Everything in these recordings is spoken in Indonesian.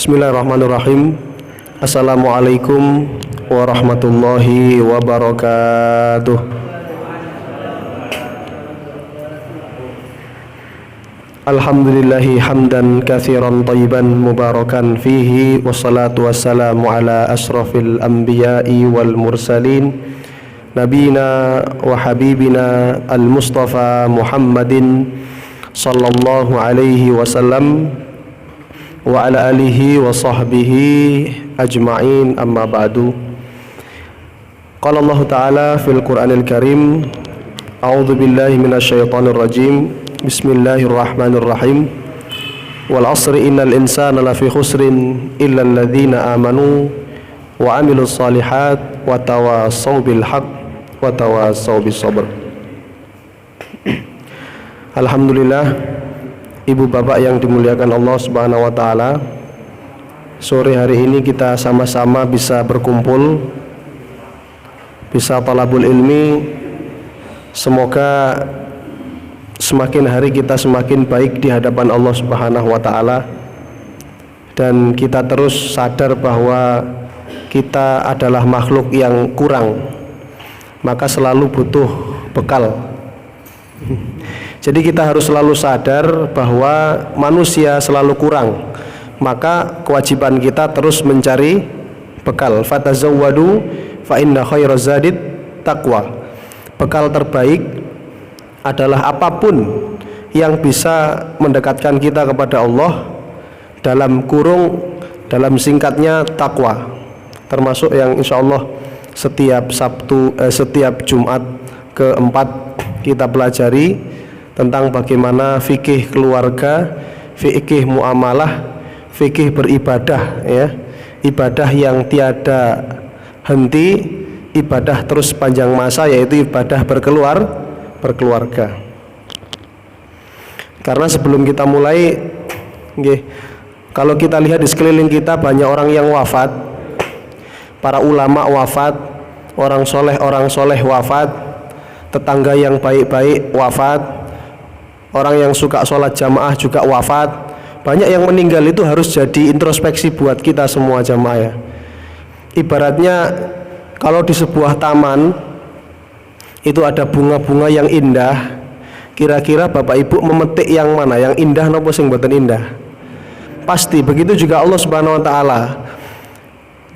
Bismillahirrahmanirrahim. Assalamualaikum warahmatullahi wabarakatuh. Alhamdulillahi hamdan katsiran thayyiban mubarakan fihi, wassalatu wassalamu ala asrafil anbiya'i wal mursalin nabiyina wa habibina al-mustafa Muhammadin sallallahu alaihi wasallam wa ala alihi wa sahbihi ajma'in, amma ba'du. Qala Allah Ta'ala fil Qur'anil Karim, a'udzu billahi minasyaitonir rajim, bismillahirrahmanirrahim, wal 'asri innal insana lafi khusrin illa alladzina amanu wa 'amilus shalihat wa tawassaw bil haqq wa tawassaw bis sabr. Alhamdulillah, Ibu bapak yang dimuliakan Allah Subhanahu wa Ta'ala, sore hari ini kita sama-sama bisa berkumpul, bisa talabul ilmi. Semoga semakin hari kita semakin baik di hadapan Allah Subhanahu wa Ta'ala, dan kita terus sadar bahwa kita adalah makhluk yang kurang, maka selalu butuh bekal. Jadi kita harus selalu sadar bahwa manusia selalu kurang, maka kewajiban kita terus mencari bekal. Fatazawwadu fa inna khairaz zadit taqwa. Bekal terbaik adalah apapun yang bisa mendekatkan kita kepada Allah, dalam kurung, dalam singkatnya takwa, termasuk yang insyaallah setiap Jumat keempat kita pelajari tentang bagaimana fikih keluarga, fikih muamalah, fikih beribadah, ya, ibadah yang tiada henti, ibadah terus panjang masa, yaitu ibadah berkeluarga. Karena sebelum kita mulai, kalau kita lihat di sekeliling kita banyak orang yang wafat, para ulama wafat, orang soleh wafat, tetangga yang baik-baik wafat, orang yang suka sholat jamaah juga wafat. Banyak yang meninggal. Itu harus jadi introspeksi buat kita semua jamaah, ya. Ibaratnya kalau di sebuah taman itu ada bunga-bunga yang indah, kira-kira bapak ibu memetik yang mana, yang indah nopo sing boten indah? Pasti begitu juga Allah Subhanahu wa Ta'ala.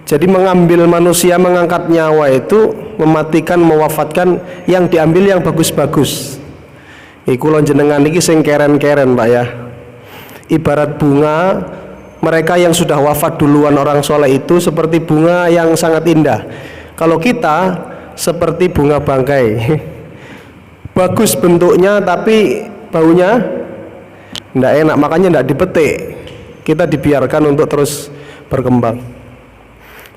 Jadi mengambil manusia, mengangkat nyawa itu, mematikan, mewafatkan, yang diambil yang bagus-bagus. Iku lho jenengan iki sing keren-keren, Pak, ya. Ibarat bunga, mereka yang sudah wafat duluan orang soleh itu seperti bunga yang sangat indah. Kalau kita seperti bunga bangkai. Bagus bentuknya tapi baunya enggak enak, makanya enggak dipetik. Kita dibiarkan untuk terus berkembang.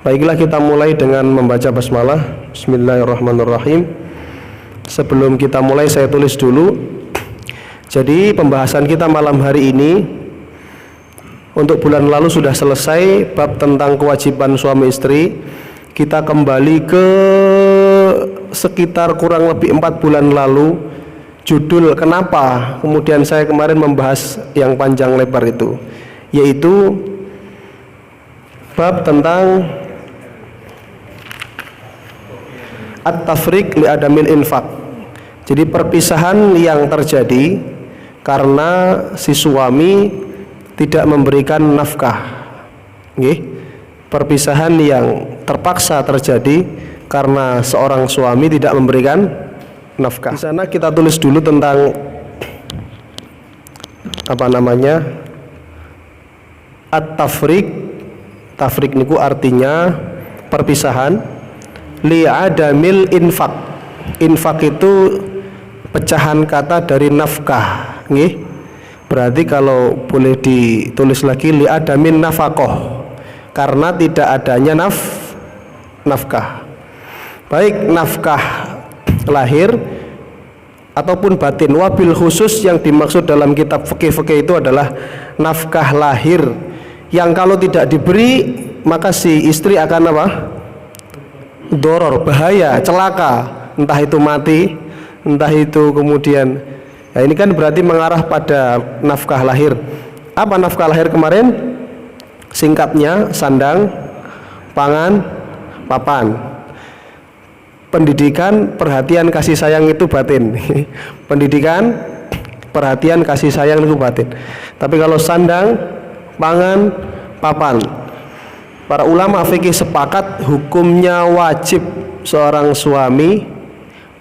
Baiklah, kita mulai dengan membaca basmalah. Bismillahirrahmanirrahim. Sebelum kita mulai saya tulis dulu. Jadi pembahasan kita malam hari ini, untuk bulan lalu sudah selesai bab tentang kewajiban suami istri. Kita kembali ke sekitar kurang lebih 4 bulan lalu. Judul kenapa kemudian saya kemarin membahas yang panjang lebar itu, yaitu bab tentang at-tafriq li adamil infaq. Jadi perpisahan yang terjadi karena si suami tidak memberikan nafkah. Perpisahan yang terpaksa terjadi karena seorang suami tidak memberikan nafkah. Di sana kita tulis dulu tentang at-tafriq. Tafriq niku artinya perpisahan. Li adamil infaq. Infaq itu pecahan kata dari nafkah. Berarti kalau boleh ditulis lagi, li adamin nafaqoh, karena tidak adanya nafkah. Baik nafkah lahir ataupun batin. Wabil khusus yang dimaksud dalam kitab fikih itu adalah nafkah lahir, yang kalau tidak diberi maka si istri akan apa? Doror, bahaya, celaka, entah itu mati, entah itu kemudian. Nah, ini kan berarti mengarah pada nafkah lahir. Apa nafkah lahir kemarin? Singkatnya, sandang, pangan, papan. Pendidikan, perhatian, kasih sayang itu batin. Pendidikan, perhatian, kasih sayang itu batin. Tapi kalau sandang, pangan, papan, para ulama fikih sepakat hukumnya wajib seorang suami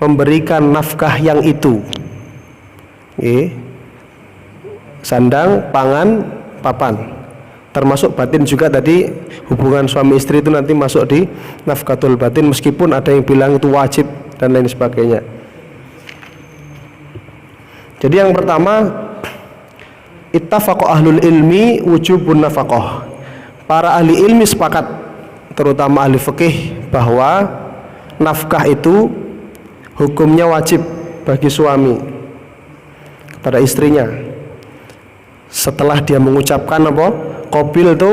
memberikan nafkah yang itu. Sandang, pangan, papan, termasuk batin juga tadi. Hubungan suami istri itu nanti masuk di nafkatul batin, meskipun ada yang bilang itu wajib dan lain sebagainya. Jadi yang pertama, ittafaqo ahlul ilmi wujubun nafaqah. Para ahli ilmi sepakat, terutama ahli fikih, bahwa nafkah itu hukumnya wajib bagi suami kepada istrinya setelah dia mengucapkan apa? Qabil tu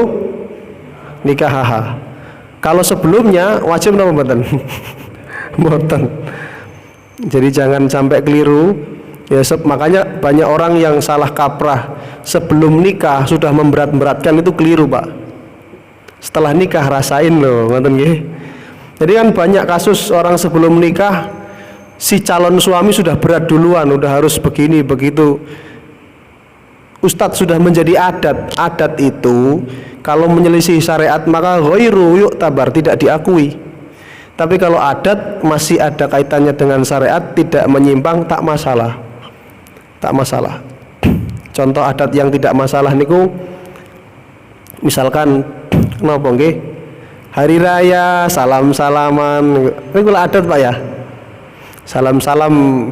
nikahaha. Kalau sebelumnya wajib apa mboten? Mboten. Jadi jangan sampai keliru. Ya, makanya banyak orang yang salah kaprah, sebelum nikah sudah memberat-beratkan, itu keliru, Pak. Setelah nikah rasain loh, ngoten nggih. Jadi kan banyak kasus orang sebelum nikah si calon suami sudah berat duluan, udah harus begini begitu. Ustadz sudah menjadi adat. Adat itu kalau menyelisih syariat maka ghairu yu'tabar, tidak diakui. Tapi kalau adat masih ada kaitannya dengan syariat, tidak menyimpang, tak masalah. Tak masalah. Contoh adat yang tidak masalah niku, misalkan napa nggih? Hari raya salam-salaman. Niku adat, Pak ya. Salam-salam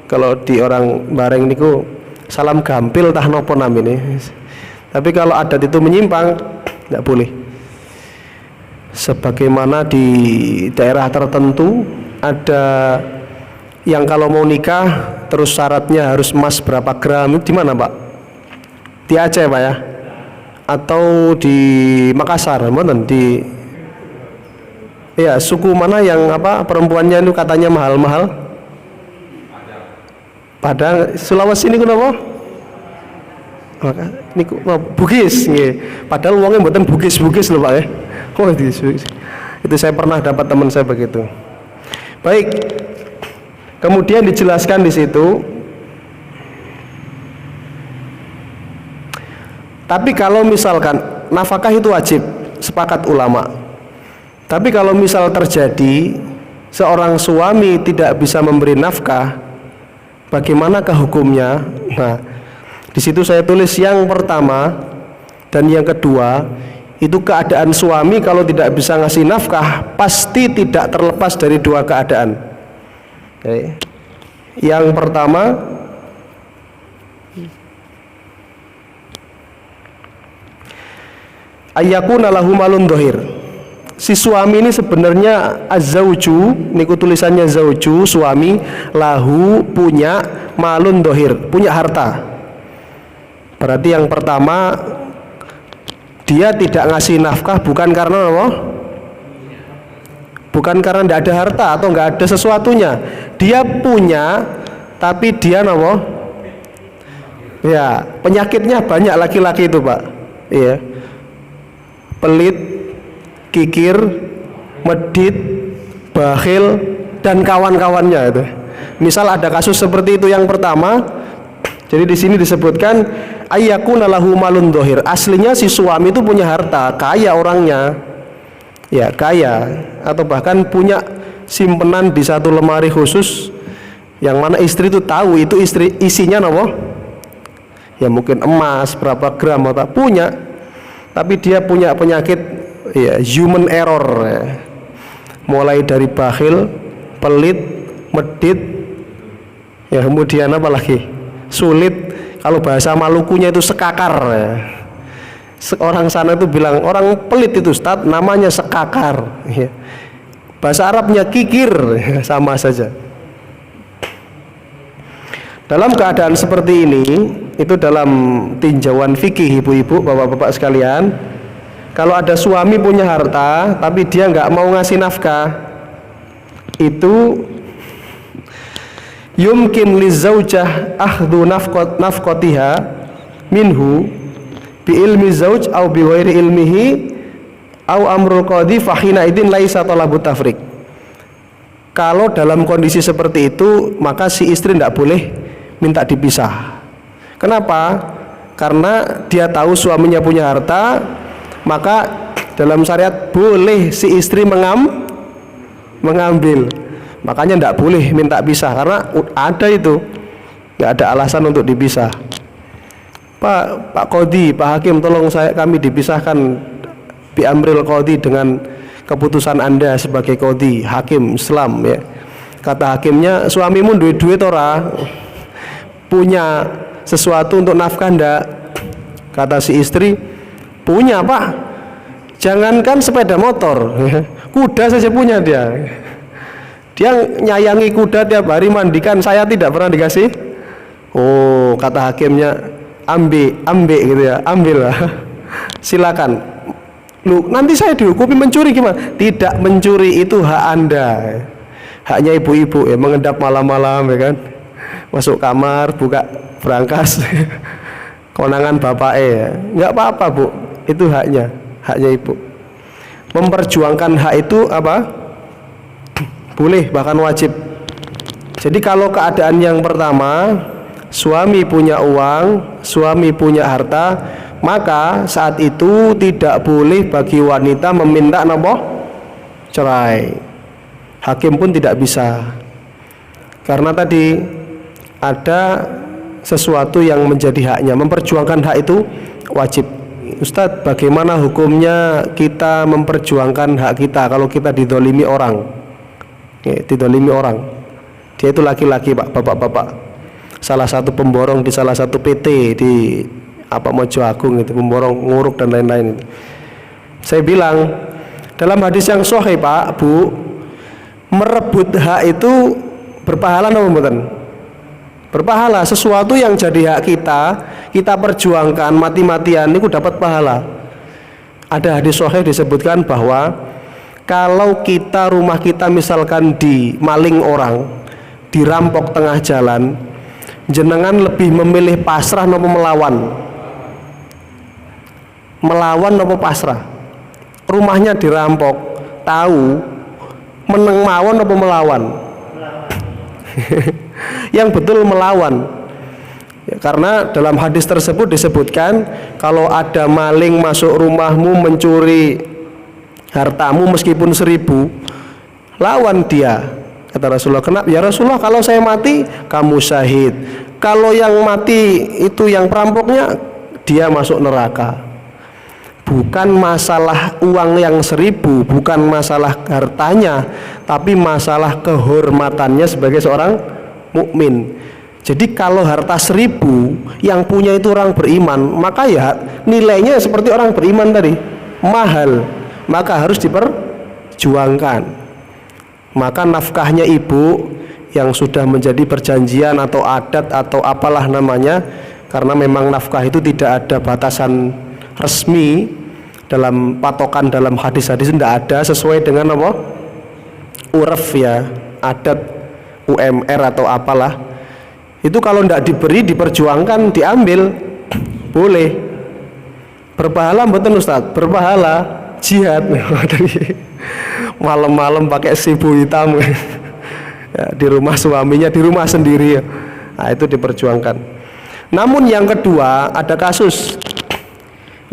kalau di orang Bareng niku salam gampil tah nopo namine. Tapi kalau adat itu menyimpang, tidak boleh. Sebagaimana di daerah tertentu ada yang kalau mau nikah terus syaratnya harus emas berapa gram. Di mana, Pak? Di Aceh, Pak ya? Atau di Makassar? Mana? Di ya, suku mana yang apa perempuannya itu katanya mahal-mahal? Padang, Sulawesi ini kenapa? Maka ini Bugis, nggih. Padahal uangnya mboten Bugis loh, Pak ya. Oh, itu saya pernah dapat teman saya begitu. Baik. Kemudian dijelaskan di situ. Tapi kalau misalkan nafkah itu wajib, sepakat ulama. Tapi kalau misal terjadi seorang suami tidak bisa memberi nafkah, bagaimanakah hukumnya? Nah, di situ saya tulis yang pertama dan yang kedua, itu keadaan suami kalau tidak bisa ngasih nafkah pasti tidak terlepas dari dua keadaan. Oke. Yang pertama, ayyakuna lahu malun dhahir. Si suami ini sebenarnya azzauju, niku tulisannya zauju, suami, lahu punya, malun dohir, punya harta. Berarti yang pertama, dia tidak ngasih nafkah bukan karena apa? Bukan karena tidak ada harta atau nggak ada sesuatunya. Dia punya, tapi dia apa? Ya, penyakitnya banyak laki-laki itu, Pak. Iya. Pelit, kikir, medit, bakhil, dan kawan-kawannya itu. Misal ada kasus seperti itu yang pertama. Jadi di sini disebutkan ayyakuna lahu malun dhahir. Aslinya si suami itu punya harta, kaya orangnya. Ya, kaya, atau bahkan punya simpenan di satu lemari khusus yang mana istri itu tahu itu istri isinya apa? Ya mungkin emas berapa gram atau punya. Tapi dia punya penyakit ya, human error ya. Mulai dari bakhil, pelit, medit, ya kemudian apa lagi? Sulit. Kalau bahasa Malukunya itu sekakar ya. Orang sana itu bilang orang pelit itu Ustaz, namanya sekakar ya. Bahasa Arabnya kikir ya, sama saja. Dalam keadaan seperti ini, itu dalam tinjauan fikih ibu-ibu, bapak-bapak sekalian, kalau ada suami punya harta tapi dia nggak mau ngasih nafkah, itu yumkin lizaujah akhdhu nafqatiha minhu, bi ilmi zauj au bi ghairi ilmihi au amrul qadhi fahina idin laisa talabut tafriq. Kalau dalam kondisi seperti itu maka si istri tidak boleh minta dipisah. Kenapa? Karena dia tahu suaminya punya harta, maka dalam syariat boleh si istri mengambil. Makanya tidak boleh minta pisah karena ada itu, nggak ada alasan untuk dipisah. Pak Qadhi, Pak Hakim, tolong kami dipisahkan bi amril Qadhi dengan keputusan Anda sebagai Qadhi, Hakim Islam ya. Kata hakimnya, suamimu duit ora? Punya sesuatu untuk nafkah ndak? Kata si istri, punya Pak. Jangankan sepeda motor, kuda saja punya dia. Dia nyayangi kuda tiap hari, mandikan, saya tidak pernah dikasih. Oh, kata hakimnya, ambil gitu ya, ambil lah. Silakan. Lu nanti saya dihukumi mencuri gimana? Tidak, mencuri itu hak Anda. Haknya ibu-ibu ya, mengendap malam-malam ya kan. Masuk kamar, buka berangkas. Kewenangan bapak ya. Enggak apa-apa, Bu. Itu haknya ibu. Memperjuangkan hak itu apa? Boleh, bahkan wajib. Jadi kalau keadaan yang pertama, suami punya uang, suami punya harta, maka saat itu tidak boleh bagi wanita meminta cerai. Hakim pun tidak bisa. Karena tadi ada sesuatu yang menjadi haknya. Memperjuangkan hak itu wajib. Ustadz, bagaimana hukumnya kita memperjuangkan hak kita kalau kita didolimi orang? Didolimi orang, dia itu laki-laki Pak, bapak-bapak, salah satu pemborong di salah satu PT di Mojo Agung itu, pemborong nguruk dan lain-lain itu. Saya bilang dalam hadis yang sahih Pak, Bu, merebut hak itu berpahala atau bukan? Berpahala. Sesuatu yang jadi hak kita perjuangkan mati-matian itu dapat pahala. Ada hadis sahih disebutkan bahwa kalau rumah kita misalkan dimaling orang, dirampok tengah jalan, jenengan lebih memilih pasrah nopo melawan? Melawan nopo pasrah? Rumahnya dirampok, tahu meneng mawon nopo melawan? Yang betul melawan. Ya, karena dalam hadis tersebut disebutkan kalau ada maling masuk rumahmu mencuri hartamu meskipun 1000, lawan dia. Kata Rasulullah, kenapa? Ya Rasulullah, kalau saya mati kamu syahid, kalau yang mati itu yang perampoknya, dia masuk neraka. Bukan masalah uang yang 1000, bukan masalah hartanya, tapi masalah kehormatannya sebagai seorang mukmin. Jadi kalau harta 1000 yang punya itu orang beriman, maka ya nilainya seperti orang beriman tadi, mahal, maka harus diperjuangkan. Maka nafkahnya ibu yang sudah menjadi perjanjian atau adat atau apalah namanya, karena memang nafkah itu tidak ada batasan resmi dalam patokan dalam hadis-hadis, tidak ada, sesuai dengan apa? Urf ya, adat UMR atau apalah. Itu kalau tidak diberi, diperjuangkan, diambil, boleh. Berpahala betul Ustaz, berpahala. Jihad malam-malam pakai sibu hitam ya, di rumah suaminya, di rumah sendiri ya. Nah, itu diperjuangkan. Namun yang kedua, ada kasus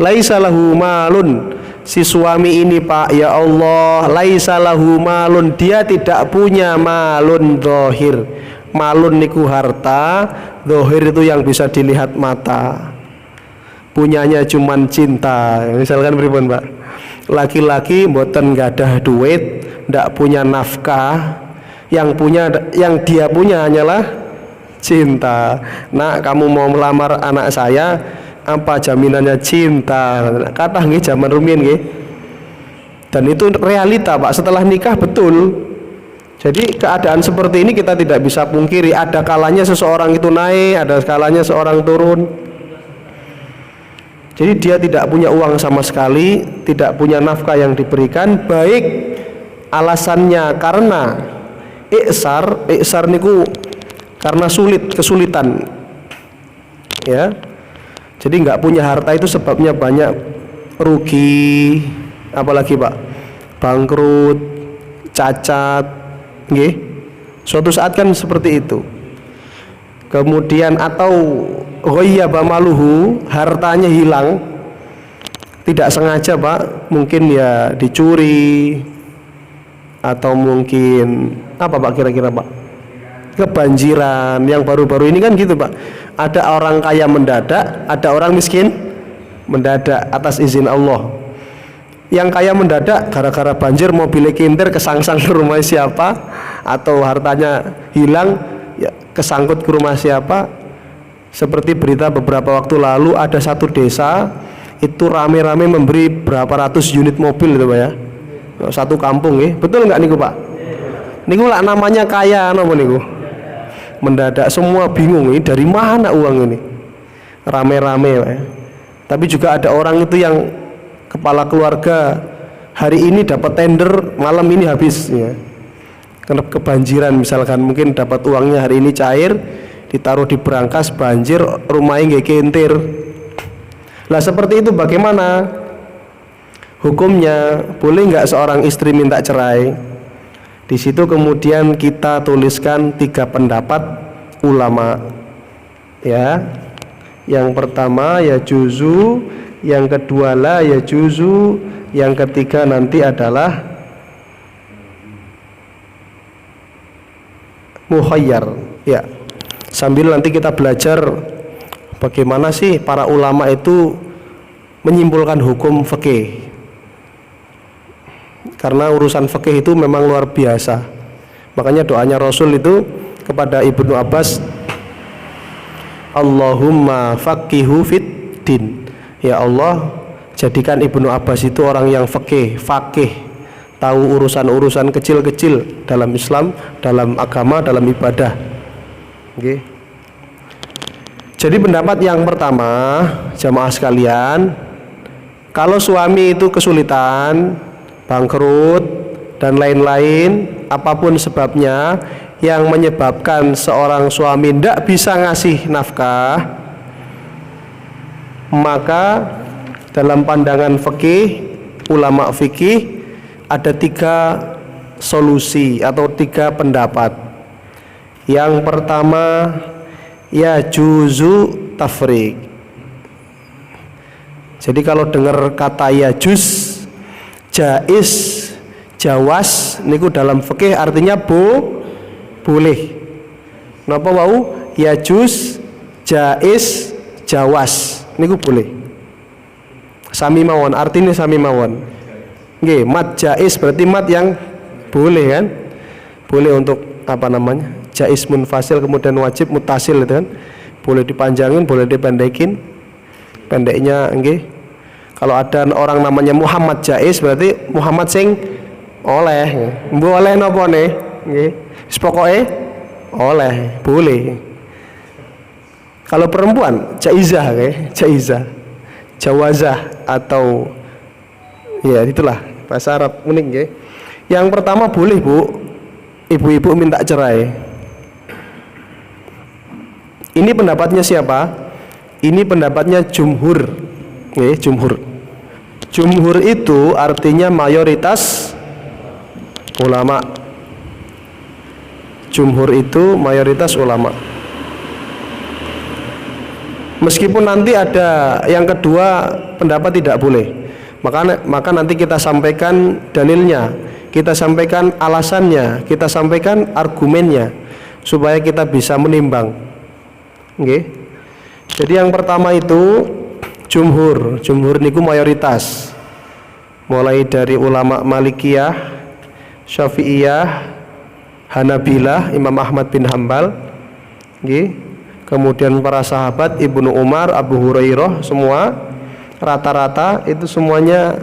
laisa lahu malun, si suami ini Pak, ya Allah, laisa lahu malun, dia tidak punya malun zahir. Malun niku harta, zahir itu yang bisa dilihat mata. Punyanya cuman cinta. Misalkan pripun Pak, laki-laki mboten gadah duit, ndak punya nafkah, yang dia punya hanyalah cinta. Nak, kamu mau melamar anak saya, apa jaminannya cinta? Kata nggih zaman rumiyin nggih. Dan itu realita Pak, setelah nikah betul. Jadi keadaan seperti ini kita tidak bisa pungkiri, ada kalanya seseorang itu naik, ada kalanya seorang turun. Jadi dia tidak punya uang sama sekali, tidak punya nafkah yang diberikan, baik alasannya karena iksar niku karena kesulitan ya. Jadi nggak punya harta itu sebabnya banyak, rugi, apalagi Pak, bangkrut, cacat, nggih. Suatu saat kan seperti itu. Kemudian atau ghayyaba maluhu, hartanya hilang, tidak sengaja Pak, mungkin ya dicuri atau mungkin apa Pak kira-kira Pak? Kebanjiran, yang baru-baru ini kan gitu Pak. Ada orang kaya mendadak, ada orang miskin mendadak atas izin Allah. Yang kaya mendadak gara-gara banjir, mobilnya kintir kesangsang ke rumah siapa, atau hartanya hilang ya kesangkut ke rumah siapa. Seperti berita beberapa waktu lalu, ada satu desa itu rame-rame memberi berapa ratus unit mobil itu Pak ya, satu kampung ya. Betul nggak niku Pak? Niku lah namanya kaya napa niku? Mendadak semua bingung, ini dari mana uang ini, rame-rame Pak ya. Tapi juga ada orang itu yang kepala keluarga, hari ini dapat tender, malam ini habis ya. Karena kebanjiran misalkan, mungkin dapat uangnya hari ini cair, ditaruh di berangkas, banjir, rumahnya nggak kentir. Lah seperti itu bagaimana hukumnya? Boleh nggak seorang istri minta cerai? Di situ kemudian kita tuliskan 3 pendapat ulama ya. Yang pertama ya juzu, yang kedua la ya juzu, yang ketiga nanti adalah mukhayyar ya. Sambil nanti kita belajar bagaimana sih para ulama itu menyimpulkan hukum fikih, karena urusan fikih itu memang luar biasa. Makanya doanya Rasul itu kepada Ibnu Abbas, Allahumma faqihu fid din. Ya Allah, jadikan Ibnu Abbas itu orang yang fakih, tahu urusan-urusan kecil-kecil dalam Islam, dalam agama, dalam ibadah. Oke. Jadi pendapat yang pertama, jamaah sekalian, kalau suami itu kesulitan, bangkrut dan lain-lain, apapun sebabnya yang menyebabkan seorang suami tidak bisa ngasih nafkah, maka dalam pandangan fikih, ulama fikih ada 3 solusi atau 3 pendapat. Yang pertama ya juzu tafriq. Jadi kalau dengar kata ya juz, jaiz, jawas niku dalam fikih artinya boleh. Napa wau? Ya juz, jaiz, jawas niku boleh. Sami mawon, artinya sami mawon. Nggih, mat jaiz berarti mat yang boleh kan? Boleh untuk apa namanya? Jaiz munfasil, kemudian wajib mutasil itu kan. Boleh dipanjangin, boleh dipendekin. Pendeknya nggih. Kalau ada orang namanya Muhammad Jaiz berarti Muhammad sing oleh. Mbuh oleh napa ne? Nggih. Wis pokoke oleh, boleh. Kalau perempuan jaizah nggih, jaizah. Jawazah atau ya itulah bahasa Arab unik nggih. Yang pertama boleh Bu, ibu-ibu minta cerai. Ini pendapatnya siapa? Ini pendapatnya jumhur. Nggih, jumhur. Jumhur itu artinya mayoritas ulama. Jumhur itu mayoritas ulama. Meskipun nanti ada yang kedua pendapat tidak boleh, maka nanti kita sampaikan dalilnya, kita sampaikan alasannya, kita sampaikan argumennya supaya kita bisa menimbang. Oke. Jadi yang pertama itu jumhur niku mayoritas, mulai dari ulama Malikiyah, Syafi'iyah, Hanabilah, Imam Ahmad bin Hambal, kemudian para sahabat Ibnu Umar, Abu Hurairah, semua rata-rata itu semuanya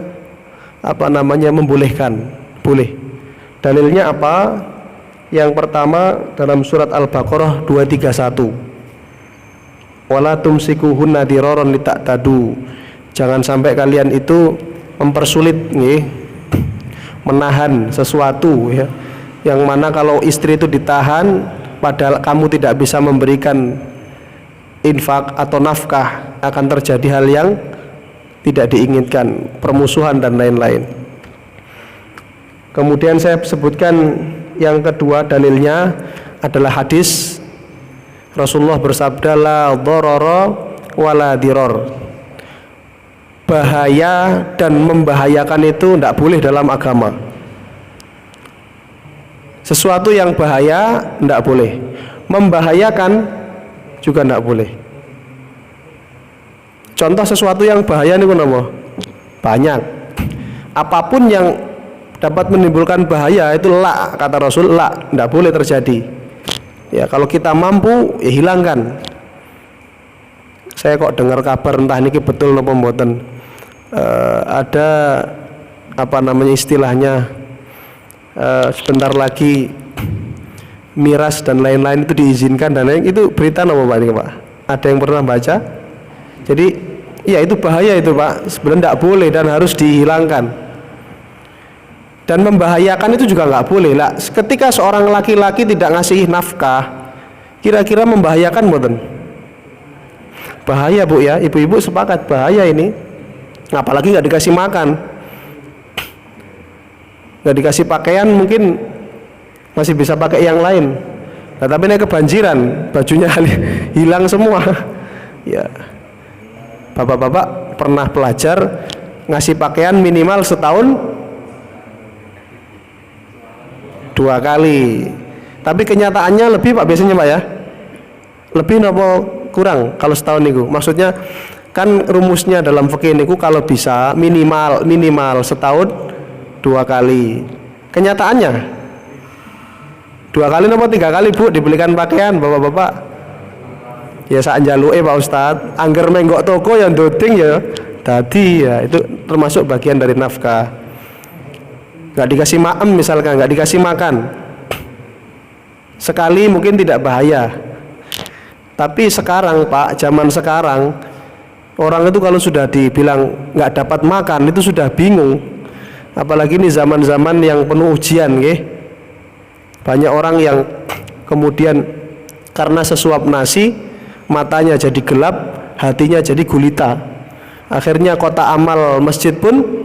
apa namanya membolehkan, boleh. Dalilnya apa? Yang pertama dalam surat Al-Baqarah 231. Wala tumsikuhunna diraron lita'tadu. Jangan sampai kalian itu mempersulit menahan sesuatu ya. Yang mana kalau istri itu ditahan padahal kamu tidak bisa memberikan infak atau nafkah, akan terjadi hal yang tidak diinginkan, permusuhan dan lain-lain. Kemudian saya sebutkan yang kedua dalilnya adalah hadis Rasulullah bersabda, la dharara wala dirar. Bahaya dan membahayakan itu tidak boleh dalam agama. Sesuatu yang bahaya tidak boleh, membahayakan juga tidak boleh. Contoh sesuatu yang bahaya ini apa? Banyak. Apapun yang dapat menimbulkan bahaya itu la, kata Rasul, la, tidak boleh terjadi. Ya, kalau kita mampu ya hilangkan. Saya kok dengar kabar, entah ini betul atau mboten, ada apa namanya istilahnya, sebentar lagi miras dan lain-lain itu diizinkan, dan lain itu berita apa Pak ini Pak? Ada yang pernah baca? Jadi ya itu bahaya itu Pak, sebenarnya tidak boleh dan harus dihilangkan. Dan membahayakan itu juga nggak boleh lah. Ketika seorang laki-laki tidak ngasih nafkah, kira-kira membahayakan mboten? Bahaya Bu ya, ibu-ibu sepakat bahaya ini. Apalagi nggak dikasih makan, nggak dikasih pakaian, mungkin masih bisa pakai yang lain. Nah, tapi ini kebanjiran, bajunya hilang semua. Ya, bapak-bapak pernah belajar ngasih pakaian minimal setahun 2 kali. Tapi kenyataannya lebih Pak biasanya Pak ya. Lebih nopo kurang kalau setahun niku. Maksudnya kan rumusnya dalam fikih niku kalau bisa minimal setahun 2 kali. Kenyataannya 2 kali nopo 3 kali Bu dibelikan pakaian bapak-bapak. Ya sak njaluke Pak Ustadz. Angger menggok toko yang doding ya dadi ya, itu termasuk bagian dari nafkah. Nggak dikasih maem misalkan, nggak dikasih makan sekali mungkin tidak bahaya, tapi sekarang Pak, zaman sekarang orang itu kalau sudah dibilang nggak dapat makan itu sudah bingung. Apalagi ini zaman-zaman yang penuh ujian nggih. Banyak orang yang kemudian karena sesuap nasi matanya jadi gelap, hatinya jadi gulita, akhirnya kotak amal masjid pun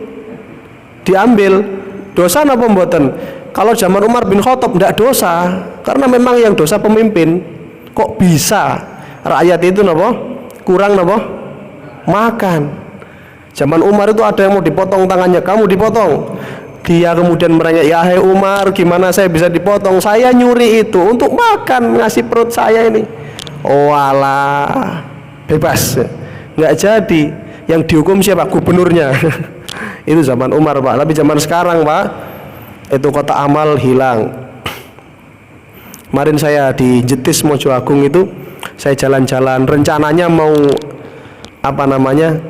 diambil. Dosa napa mboten? Kalau zaman Umar bin Khattab tidak dosa, karena memang yang dosa pemimpin. Kok bisa rakyat itu napa kurang napa makan? Zaman Umar itu ada yang mau dipotong tangannya, kamu dipotong. Dia kemudian merengek, ya hai Umar, gimana saya bisa dipotong? Saya nyuri itu untuk makan, ngasih perut saya ini. Oh alah, bebas, nggak jadi. Yang dihukum siapa? Gubernurnya. Itu zaman Umar Pak. Tapi zaman sekarang Pak, itu kotak amal hilang. Kemarin saya di Jetis Mojo Agung itu, saya jalan-jalan, rencananya mau apa namanya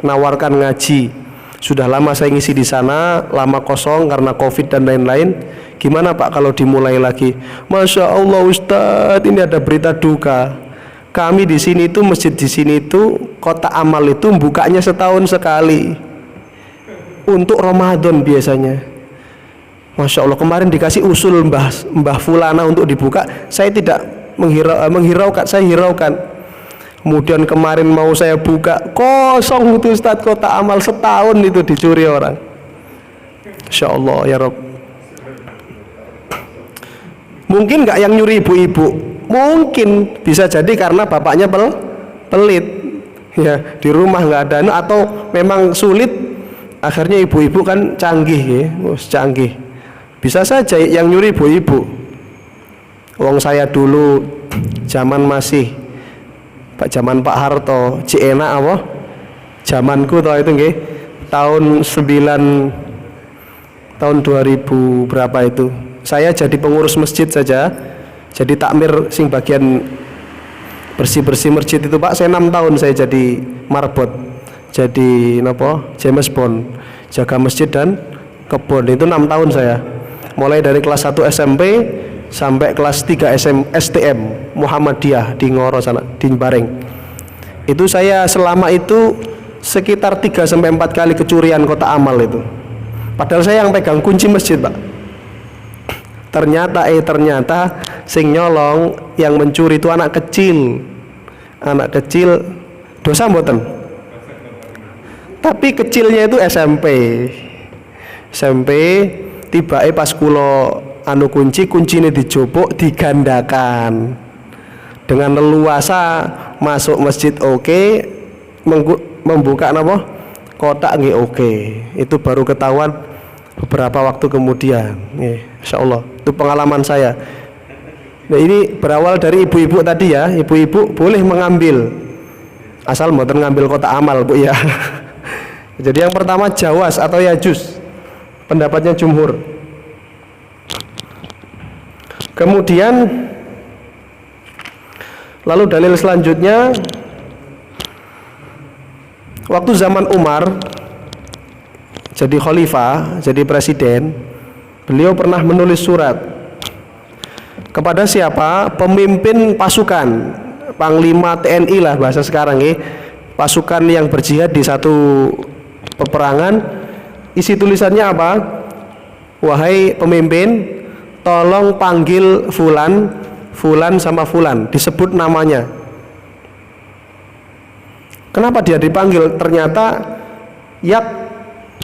nawarkan ngaji. Sudah lama saya ngisi di sana, lama kosong karena Covid dan lain-lain. Gimana Pak kalau dimulai lagi? Masya Allah Ustadz, ini ada berita duka. Kami di sini itu, masjid di sini itu, kotak amal itu bukanya setahun sekali. Untuk Ramadan biasanya. Masya Allah, kemarin dikasih usul Mbah Fulana untuk dibuka, saya tidak menghiraukan, saya hiraukan. Kemudian kemarin mau saya buka, kosong itu Ustadz, kotak amal setahun itu dicuri orang. Masya Allah ya Rob. Mungkin nggak yang nyuri ibu-ibu, mungkin bisa jadi karena bapaknya pelit, ya di rumah nggak ada, atau memang sulit. Akhirnya ibu-ibu kan canggih ya, canggih. Bisa saja yang nyuri ibu-ibu. Wong saya dulu zaman masih zaman Pak Harto, enak apa? Zamanku tau itu nggih, tahun 2000 berapa itu. Saya jadi pengurus masjid saja. Jadi takmir sing bagian bersih-bersih masjid itu Pak, saya 6 tahun saya jadi marbot. Jadi James Bond, jaga masjid dan kebun, itu 6 tahun saya. Mulai dari kelas 1 SMP sampai kelas 3 STM Muhammadiyah di Ngoro sana, di Bareng. Itu saya selama itu sekitar 3 sampai 4 kali kecurian kotak amal itu. Padahal saya yang pegang kunci masjid, Pak. Ternyata sing nyolong, yang mencuri itu anak kecil. anak kecil dosa mboten? Tapi kecilnya itu SMP tiba pas kulo anu kuncinya dijopok digandakan dengan leluasa masuk masjid membuka apa kotak nggih itu baru ketahuan beberapa waktu kemudian. Insya Allah itu pengalaman saya. Nah, ini berawal dari ibu-ibu tadi ya, ibu-ibu boleh mengambil asal mboten ngambil kotak amal Bu ya. Jadi yang pertama jawas atau yajus, pendapatnya jumhur. Kemudian lalu dalil selanjutnya, waktu zaman Umar jadi khalifah, jadi presiden, beliau pernah menulis surat kepada siapa? Pemimpin pasukan, panglima TNI lah bahasa sekarang ya, pasukan yang berjihad di satu peperangan. Isi tulisannya apa? Wahai pemimpin, tolong panggil fulan sama fulan, disebut namanya. Kenapa dia dipanggil? Ternyata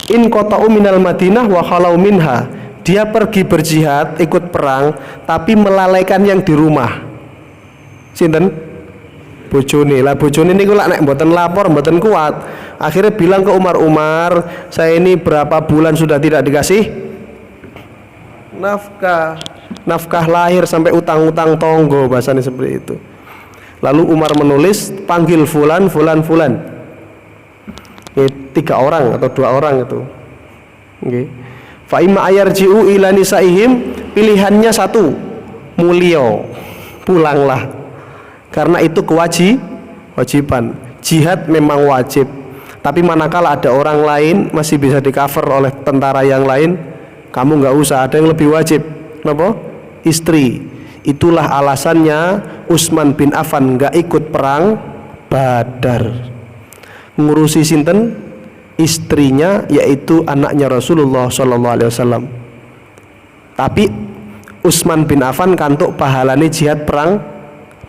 in qata'u minal Madinah wa khalau minha, dia pergi berjihad ikut perang tapi melalaikan yang di rumah. Sinten? Bojone. Lah bojone niku lak nek mboten lapor mboten kuat, akhirnya bilang ke Umar, saya ini berapa bulan sudah tidak dikasih nafkah lahir sampai utang-utang tonggo, bahasanya seperti itu. Lalu Umar menulis panggil fulan. Ini 3 orang atau 2 orang itu. Nggih. Fa imma ayarji'u ila nisaihim, pilihannya 1, mulio, pulanglah. Karena itu kewajiban. Jihad memang wajib. Tapi manakala ada orang lain masih bisa di-cover oleh tentara yang lain, kamu nggak usah, ada yang lebih wajib. Kenapa? Istri. Itulah alasannya Utsman bin Affan nggak ikut perang Badar. Ngurusi sinten? Istrinya, yaitu anaknya Rasulullah SAW. Tapi Utsman bin Affan kantuk pahalane jihad perang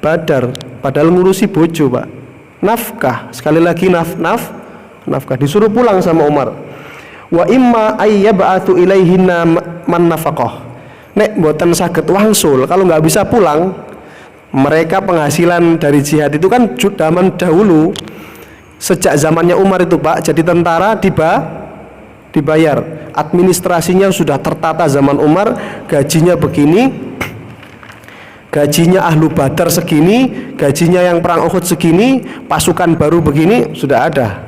Badar, padahal ngurusi bojo Pak. Nafkah, sekali lagi nafkah, disuruh pulang sama Umar. Wa imma ayyab'atu ilaihinna man nafaqah. Nek mboten saged wangsul, kalau nggak bisa pulang, mereka penghasilan dari jihad itu kan zaman dahulu, sejak zamannya Umar itu Pak, jadi tentara dibayar, administrasinya sudah tertata zaman Umar, gajinya begini, gajinya ahlu Badar segini, gajinya yang perang Uhud segini, pasukan baru begini, sudah ada.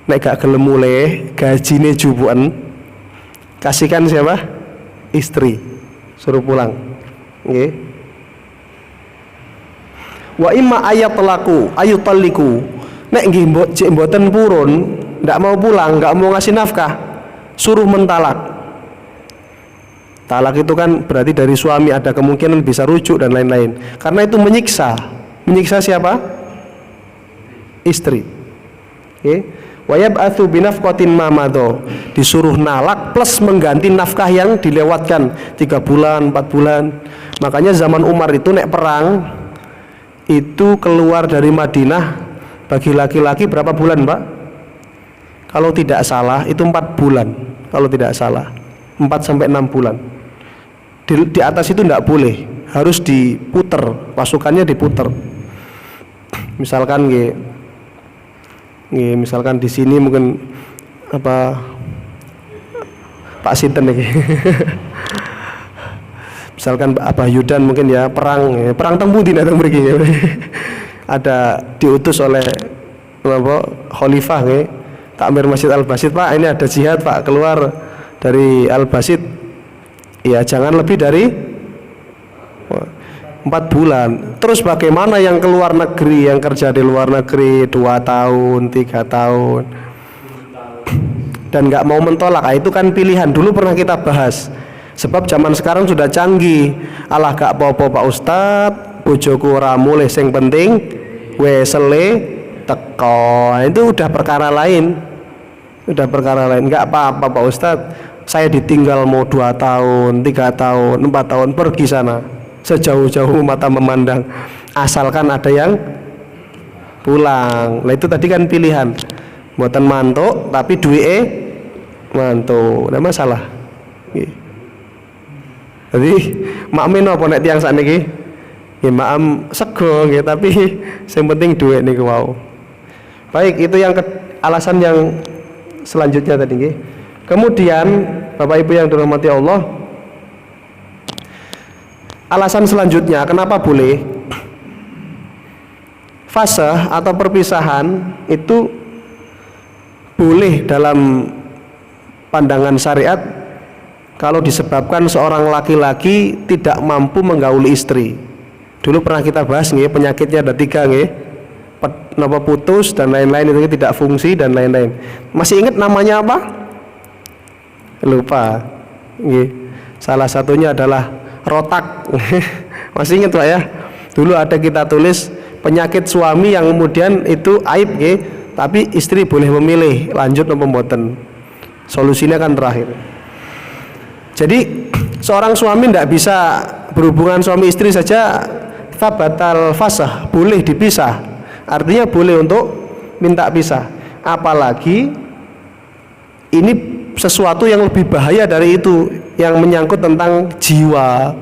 Nek gak gelem mulai gajine jubuan, kasihkan siapa? Istri, suruh pulang. Nggih. Wa imma ayutalliku. Nek nggih mboten purun, ndak mau pulang, nggak mau ngasih nafkah, suruh mentalak. Talak itu kan berarti dari suami ada kemungkinan bisa rujuk dan lain-lain. Karena itu menyiksa. Menyiksa siapa? Istri. Oke. Wa yab'atsu binafqatin ma madha. Disuruh nalak plus mengganti nafkah yang dilewatkan 3 bulan, 4 bulan. Makanya zaman Umar itu nek perang itu keluar dari Madinah bagi laki-laki berapa bulan, Pak? Kalau tidak salah itu 4 bulan. Kalau tidak salah 4 sampai 6 bulan. Di atas itu tidak boleh, harus diputer, pasukannya diputer. Misalkan misalkan di sini mungkin apa Pak Sinten nih. Misalkan Abah Yudan mungkin ya perang tempundi datang mriki. Ada diutus oleh khalifah nggih, takmir Masjid Al-Basid, Pak ini ada jihad Pak, keluar dari Al-Basid ya jangan lebih dari 4 bulan. Terus bagaimana yang keluar negeri, yang kerja di luar negeri 2 tahun, 3 tahun dan nggak mau mentolak? Itu kan pilihan, dulu pernah kita bahas. Sebab zaman sekarang sudah canggih. Alah gak apa-apa Pak Ustad, bojoku ora mulih, sing penting wesele teko. Itu udah perkara lain. Nggak apa-apa Pak Ustad, saya ditinggal mau 2 tahun, 3 tahun, 4 tahun, pergi sana sejauh-jauh mata memandang, asalkan ada yang pulang. Nah itu tadi kan pilihan, mboten mantuk tapi duwike mantuk, nggak masalah. Jadi makmin apa nek tiyang sakniki? Nggih maam sego nggih, tapi yang penting duit niku wau. Baik, itu yang alasan yang selanjutnya tadi nggih. Kemudian Bapak Ibu yang dirahmati Allah, alasan selanjutnya kenapa boleh fase atau perpisahan itu boleh dalam pandangan syariat kalau disebabkan seorang laki-laki tidak mampu menggauli istri. Dulu pernah kita bahas nggih, penyakitnya ada 3 nggih. Napa putus dan lain-lain, itu tidak fungsi dan lain-lain. Masih ingat namanya apa? Lupa. Nggih. Salah satunya adalah rotak. Masih ingat Pak ya? Dulu ada kita tulis penyakit suami yang kemudian itu aib nggih, tapi istri boleh memilih lanjut atau mboten. Solusinya kan terakhir. Jadi seorang suami tidak bisa berhubungan suami istri saja batal fasah, boleh dipisah. Artinya boleh untuk minta pisah. Apalagi ini sesuatu yang lebih bahaya dari itu, yang menyangkut tentang jiwa,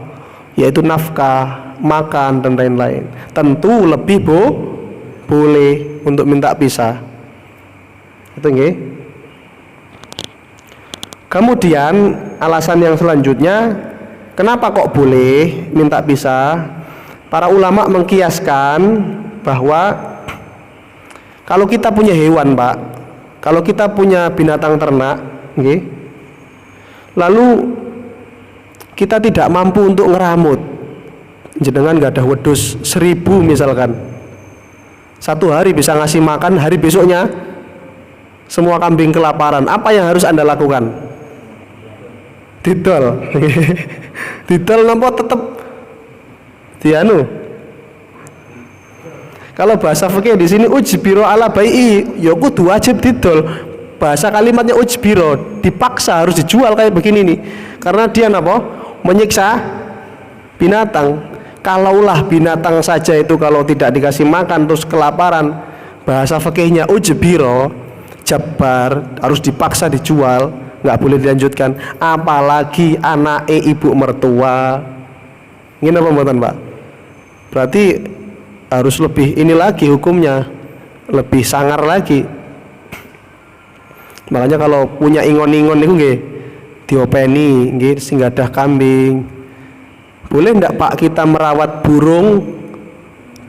yaitu nafkah, makan dan lain-lain. Tentu lebih boleh untuk minta pisah. Itu nggih. Kemudian alasan yang selanjutnya, kenapa kok boleh minta pisah? Para ulama mengkiaskan bahwa kalau kita punya hewan, Pak, kalau kita punya binatang ternak, okay, lalu kita tidak mampu untuk ngeramut, jenengan nggak ada wedus 1000 misalkan, satu hari bisa ngasih makan, hari besoknya semua kambing kelaparan, apa yang harus Anda lakukan? Didol. Didol nampo tetep dianu. Kalau bahasa fikih di sini ujbiro ala bai'i, ya kudu wajib didol. Bahasa kalimatnya ujbiro, dipaksa harus dijual kayak begini nih. Karena dia napa? Menyiksa binatang. Kalaulah binatang saja itu kalau tidak dikasih makan terus kelaparan, bahasa fikihnya ujbiro, jabbar, harus dipaksa dijual, nggak boleh dilanjutkan. Apalagi anak ibu mertua. Ini apa mboten, Pak? Berarti harus lebih ini lagi hukumnya, lebih sangar lagi. Makanya kalau punya ingon-ingon itu nggih diopeni nggih sing gadah kambing. Boleh ndak Pak kita merawat burung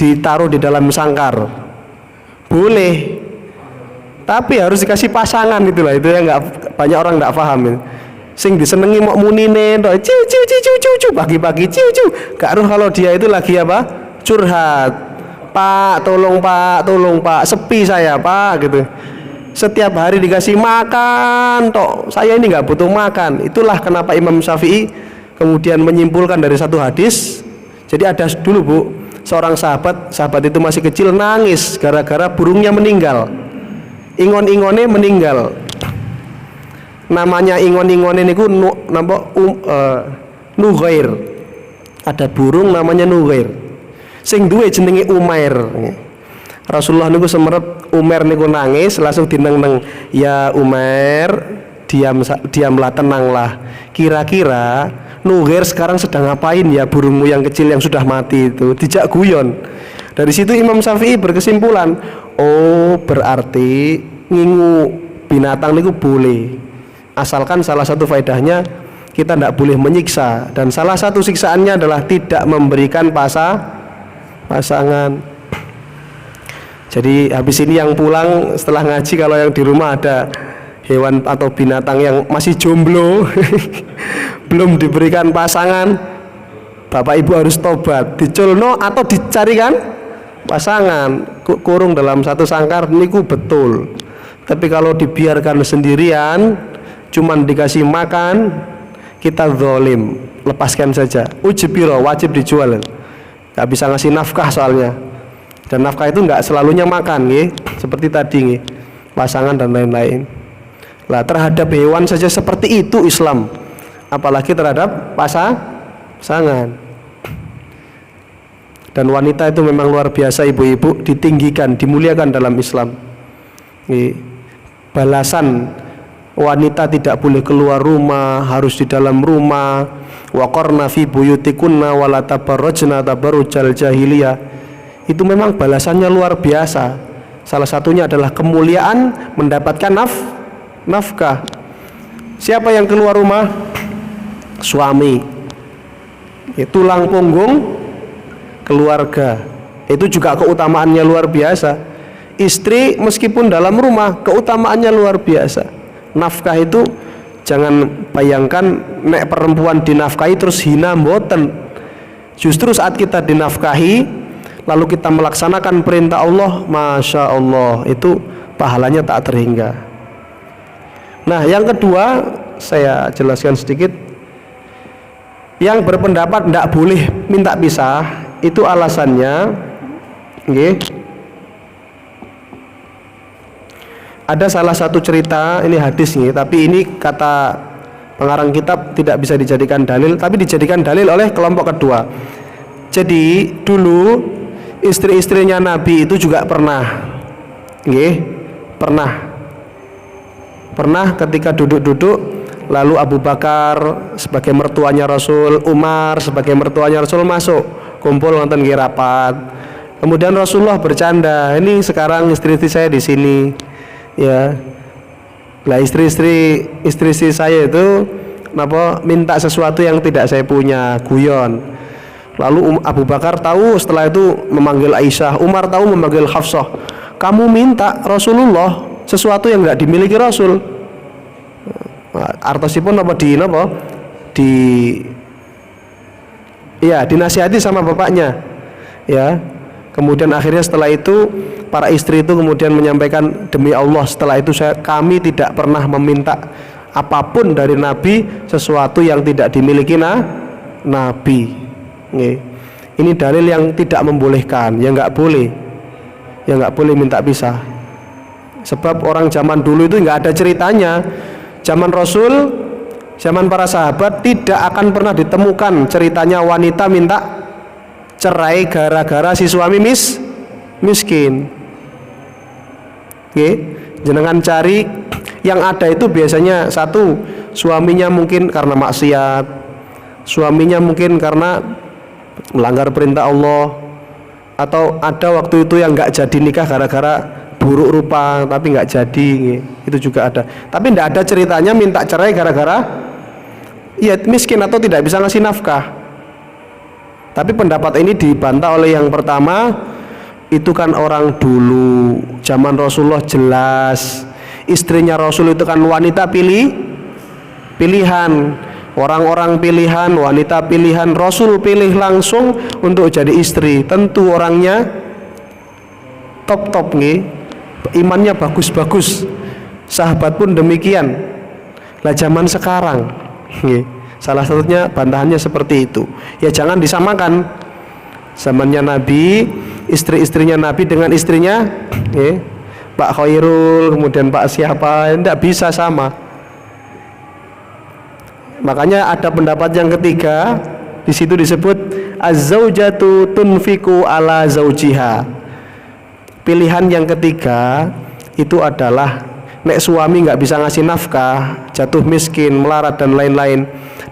ditaruh di dalam sangkar? Boleh. Tapi harus dikasih pasangan itulah, itu yang nggak banyak orang nggak paham ya. Sing disenengi mau munine tok ciu ciu ciu ciu ciu pagi-pagi ciu ciu, gak roh kalau dia itu lagi apa? Curhat. Pak, tolong Pak, sepi saya Pak gitu. Setiap hari dikasih makan tok, saya ini nggak butuh makan. Itulah kenapa Imam Syafi'i kemudian menyimpulkan dari satu hadis. Jadi ada dulu Bu, seorang sahabat itu masih kecil nangis gara-gara burungnya meninggal. Ingon-ingone meninggal. Namanya ingon-ingone niku Nughair. Ada burung namanya Nughair. Sing duwe jenenge Umair. Rasulullah niku semerep Umair niku nangis, langsung dineng-neng, "Ya Umair, diamlah, tenanglah. Kira-kira Nughair sekarang sedang ngapain ya burungmu yang kecil yang sudah mati itu?" Dijak guyon. Dari situ Imam Syafi'i berkesimpulan, oh berarti ngingu binatang niku boleh, asalkan salah satu faedahnya kita tidak boleh menyiksa, dan salah satu siksaannya adalah tidak memberikan pasangan. Jadi habis ini yang pulang setelah ngaji, kalau yang di rumah ada hewan atau binatang yang masih jomblo belum diberikan pasangan, Bapak Ibu harus tobat, diculno atau dicarikan pasangan, kurung dalam satu sangkar niku betul. Tapi kalau dibiarkan sendirian, cuman dikasih makan, kita zalim, lepaskan saja. Ujbiro, wajib dijual, nggak bisa ngasih nafkah soalnya, dan nafkah itu nggak selalunya makan nggih, seperti tadi nggih, pasangan dan lain-lain. Lah terhadap hewan saja seperti itu Islam, apalagi terhadap pasangan. Dan Dan wanita itu memang luar biasa, ibu-ibu, ditinggikan, dimuliakan dalam Islam. Balasan wanita tidak boleh keluar rumah, harus di dalam rumah. Wa qarna fi buyutikunna wa la tabarrajna tabarrujal jahiliyah. Itu memang balasannya luar biasa. Salah satunya adalah kemuliaan mendapatkan nafkah. Siapa yang keluar rumah? Suami. Tulang punggung keluarga. Itu juga keutamaannya luar biasa. Istri meskipun dalam rumah keutamaannya luar biasa. Nafkah itu jangan bayangkan nek perempuan dinafkahi terus hina, mboten. Justru saat kita dinafkahi lalu kita melaksanakan perintah Allah, Masya Allah, itu pahalanya tak terhingga. Nah, yang kedua saya jelaskan sedikit. Yang berpendapat tidak boleh minta pisah, itu alasannya ada salah satu cerita, ini hadis nih, tapi ini kata pengarang kitab tidak bisa dijadikan dalil, tapi dijadikan dalil oleh kelompok kedua. Jadi dulu istri-istrinya Nabi itu juga pernah ketika duduk-duduk, lalu Abu Bakar sebagai mertuanya Rasul, Umar sebagai mertuanya Rasul masuk kumpul nonton rapat. Kemudian Rasulullah bercanda, ini sekarang istri-istri saya di sini, ya. Lah istri-istri saya itu minta sesuatu yang tidak saya punya, guyon. Lalu Abu Bakar tahu, setelah itu memanggil Aisyah, Umar tahu memanggil Hafsah. Kamu minta Rasulullah sesuatu yang nggak dimiliki Rasul. Artosipun dinasihati sama bapaknya, ya. Kemudian akhirnya setelah itu para istri itu kemudian menyampaikan, demi Allah setelah itu kami tidak pernah meminta apapun dari Nabi sesuatu yang tidak dimiliki Nabi. Ini dalil yang tidak membolehkan, yang nggak boleh minta pisah. Sebab orang zaman dulu itu nggak ada ceritanya. Zaman Rasul, zaman para sahabat tidak akan pernah ditemukan ceritanya wanita minta cerai gara-gara si suami miskin. Jenengan cari, yang ada itu biasanya satu, suaminya mungkin karena maksiat, suaminya mungkin karena melanggar perintah Allah, atau ada waktu itu yang nggak jadi nikah gara-gara buruk rupa tapi nggak jadi, itu juga ada. Tapi tidak ada ceritanya minta cerai gara-gara ya miskin atau tidak bisa ngasih nafkah. Tapi pendapat ini dibantah oleh yang pertama, itu kan orang dulu, zaman Rasulullah jelas istrinya Rasul itu kan wanita pilihan, orang-orang pilihan, wanita pilihan. Rasul pilih langsung untuk jadi istri, tentu orangnya top nih, imannya bagus-bagus. Sahabat pun demikian. Lah zaman sekarang salah satunya bantahannya seperti itu. Ya jangan disamakan zamannya Nabi, istri-istrinya Nabi dengan istrinya Pak Khairul, kemudian Pak siapa, tidak bisa sama. Makanya ada pendapat yang ketiga, di situ disebut az-zaujatu tunfiku ala zaujiha. Pilihan yang ketiga itu adalah nek suami nggak bisa ngasih nafkah, jatuh miskin, melarat dan lain-lain,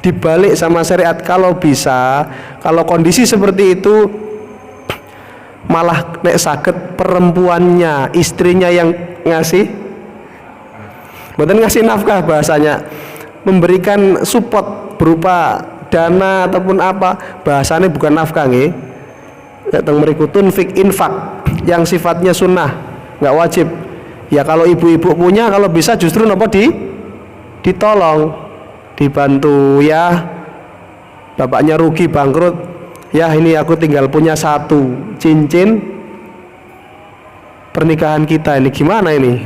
dibalik sama syariat, kalau bisa, kalau kondisi seperti itu malah nek sakit perempuannya, istrinya yang bukan ngasih nafkah, bahasanya memberikan support berupa dana ataupun apa, bahasanya bukan nafkah nggih. Datang merikutun infak yang sifatnya sunnah, nggak wajib. Ya kalau ibu-ibu punya, kalau bisa justru ditolong, dibantu, ya bapaknya rugi bangkrut, ya ini aku tinggal punya satu cincin pernikahan kita, ini gimana ini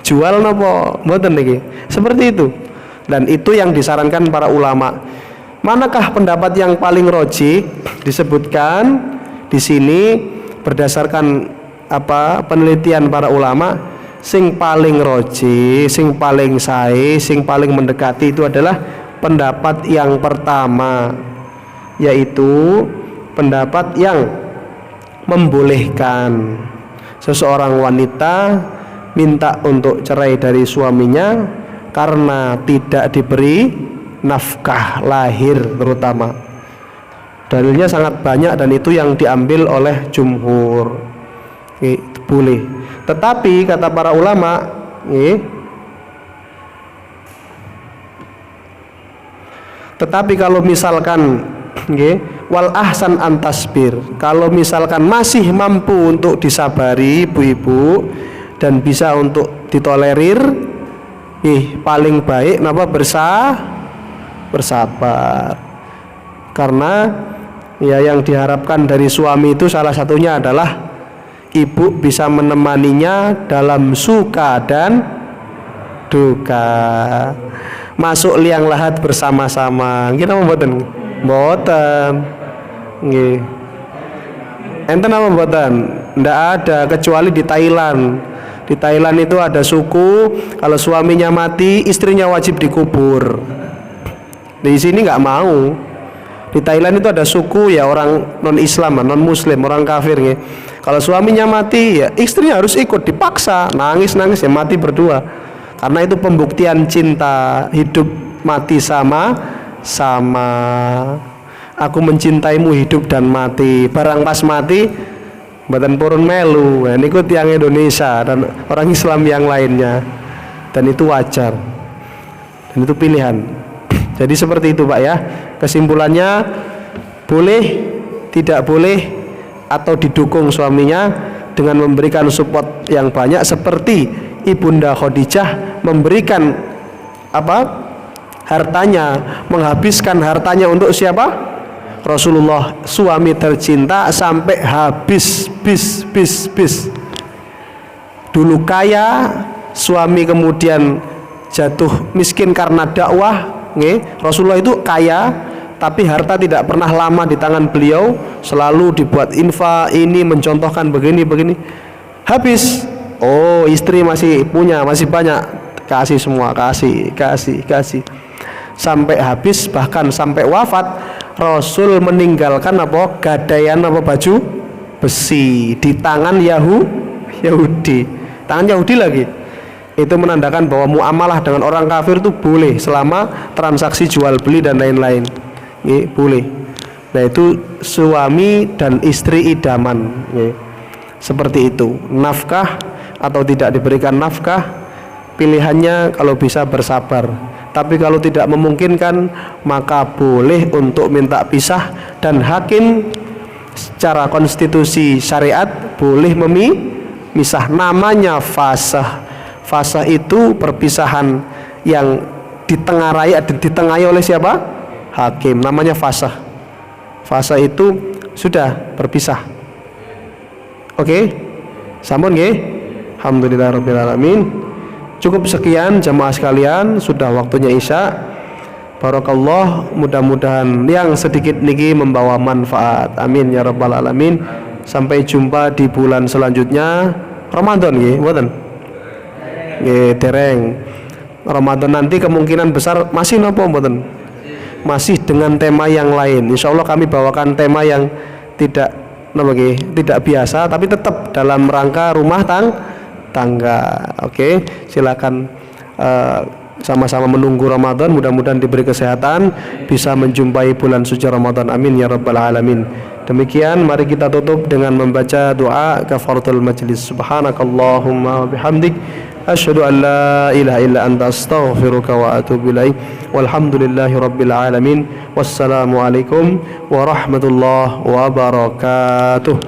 jual nopo mboten niki, seperti itu. Dan itu yang disarankan para ulama. Manakah pendapat yang paling rojih? Disebutkan di sini berdasarkan penelitian para ulama, sing paling rojih, sing paling sae, sing paling mendekati itu adalah pendapat yang pertama, yaitu pendapat yang membolehkan seseorang wanita minta untuk cerai dari suaminya karena tidak diberi nafkah lahir terutama. Dalilnya sangat banyak dan itu yang diambil oleh jumhur. Itu boleh. Tetapi kata para ulama, tetapi kalau misalkan wal ahsan antasbir, kalau misalkan masih mampu untuk disabari ibu-ibu dan bisa untuk ditolerir, paling baik bersabar. Karena ya yang diharapkan dari suami itu salah satunya adalah ibu bisa menemaninya dalam suka dan duka, masuk liang lahat bersama-sama. Kita mboten nggih. Enten apa mboten? Ndak ada, kecuali di Thailand. Di Thailand itu ada suku kalau suaminya mati istrinya wajib dikubur. Di sini nggak mau. Di Thailand itu ada suku ya orang non Islam, non Muslim, orang kafir nggih. Kalau suaminya mati ya istrinya harus ikut, dipaksa, nangis ya mati berdua. Karena itu pembuktian cinta, hidup mati sama. Aku mencintaimu hidup dan mati. Barang pas mati mboten purun melu. Nah, niku tiyang Indonesia dan orang Islam yang lainnya. Dan itu wajar. Dan itu pilihan. Jadi seperti itu Pak ya. Kesimpulannya boleh, tidak boleh atau didukung suaminya dengan memberikan support yang banyak seperti Ibunda Khadijah memberikan hartanya, menghabiskan hartanya untuk siapa? Rasulullah, suami tercinta, sampai habis bis. Dulu kaya, suami kemudian jatuh miskin karena dakwah. Rasulullah itu kaya, tapi harta tidak pernah lama di tangan beliau, selalu dibuat infak, ini mencontohkan begini. Habis, oh istri masih punya, masih banyak, kasih semua, kasih. Sampai habis, bahkan sampai wafat, Rasul meninggalkan gadaian baju besi di tangan Yahudi, tangan Yahudi lagi. Itu menandakan bahwa muamalah dengan orang kafir itu boleh selama transaksi jual beli dan lain-lain. Boleh. Nah itu suami dan istri idaman. Seperti itu. Nafkah atau tidak diberikan nafkah, pilihannya kalau bisa bersabar. Tapi kalau tidak memungkinkan, maka boleh untuk minta pisah, dan hakim secara konstitusi syariat boleh memisah. Namanya fasah. Fasah itu perpisahan yang ditengarai oleh siapa? Hakim. Namanya fasah. Fasah itu sudah berpisah. Oke? Sampun nggih? Alhamdulillahirabbil alamin. Cukup sekian jamaah sekalian, sudah waktunya Isya. Barakallah, mudah-mudahan yang sedikit niki membawa manfaat. Amin ya rabbal alamin. Sampai jumpa di bulan selanjutnya. Ramadan nggih, mboten? Dereng. Ramadan nanti kemungkinan besar masih nopo mboten? Masih dengan tema yang lain. Insya Allah kami bawakan tema yang tidak biasa, tapi tetap dalam rangka rumah tangga. Oke, silakan sama-sama menunggu Ramadan. Mudah-mudahan diberi kesehatan, bisa menjumpai bulan suci Ramadan. Amin ya rabbal alamin. Demikian, mari kita tutup dengan membaca doa kafaratul majlis. Subhanakallahumma wa bihamdik, asyhadu an la ilaha illa anta, astaghfiruka wa atubu ilaik. Walhamdulillahi rabbil alamin. Wassalamualaikum warahmatullahi wabarakatuh.